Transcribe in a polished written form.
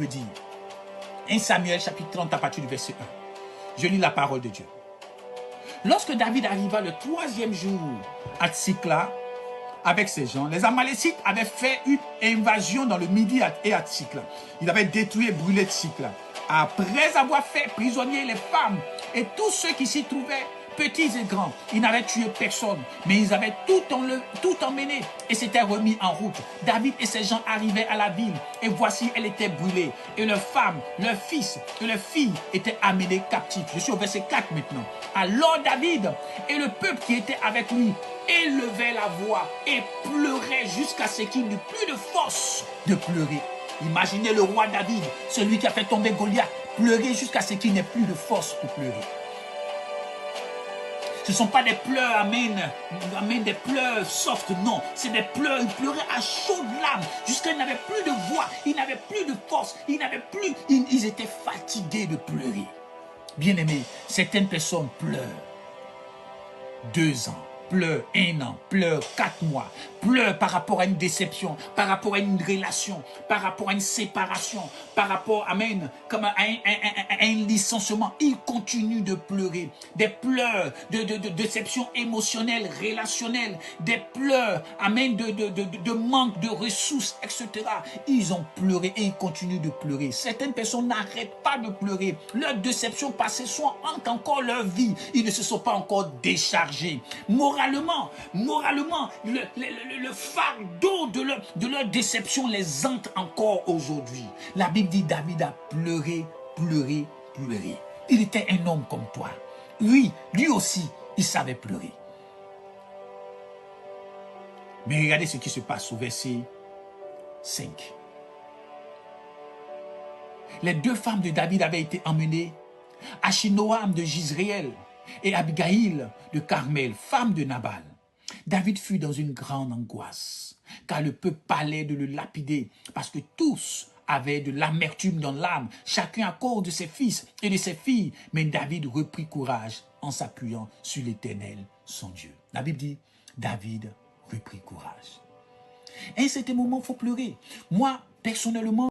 Bible dit, 1 Samuel chapitre 30 à partir du verset 1. Je lis la parole de Dieu. Lorsque David arriva le 3e jour à Tsikla avec ses gens, les Amalécites avaient fait une invasion dans le Midi et à Tsikla. Ils avaient détruit et brûlé Tsikla. Après avoir fait prisonniers les femmes et tous ceux qui s'y trouvaient, petits et grands, ils n'avaient tué personne, mais ils avaient tout emmené et s'étaient remis en route. David et ses gens arrivaient à la ville et voici, elle était brûlée. Et leurs femmes, leurs fils et leurs filles étaient amenés captifs. Je suis au verset 4 maintenant. Alors David et le peuple qui était avec lui élevaient la voix et pleuraient jusqu'à ce qu'il n'eût plus de force de pleurer. Imaginez le roi David, celui qui a fait tomber Goliath, pleurer jusqu'à ce qu'il n'ait plus de force pour pleurer. Ce ne sont pas des pleurs, amen, des pleurs soft, non. C'est des pleurs, ils pleuraient à chaudes larmes, jusqu'à ils n'avaient plus de voix, ils n'avaient plus de force, ils étaient fatigués de pleurer. Bien-aimés, certaines personnes pleurent 2 ans, pleurent 1 an, pleurent 4 mois, pleurent par rapport à une déception, par rapport à une relation, par rapport à une séparation, par rapport, amen, comme à un licenciement. Ils continuent de pleurer. Des pleurs de déception émotionnelle, relationnelle, des pleurs, amen, de manque de ressources, etc. Ils ont pleuré et ils continuent de pleurer. Certaines personnes n'arrêtent pas de pleurer. Leurs déceptions passées sont encore leur vie. Ils ne se sont pas encore déchargés. Moralement, le fardeau de leur déception les hante encore aujourd'hui. La Bible dit David a pleuré. Il était un homme comme toi. Lui aussi, il savait pleurer. Mais regardez ce qui se passe au verset 5. Les 2 femmes de David avaient été emmenées, Achinoam de Jizréel et Abigail de Carmel, femme de Nabal. David fut dans une grande angoisse, car le peuple parlait de le lapider, parce que tous avaient de l'amertume dans l'âme, chacun à cause de ses fils et de ses filles. Mais David reprit courage en s'appuyant sur l'Éternel, son Dieu. La Bible dit, David reprit courage. Et à un certain moment, il faut pleurer. Moi, personnellement,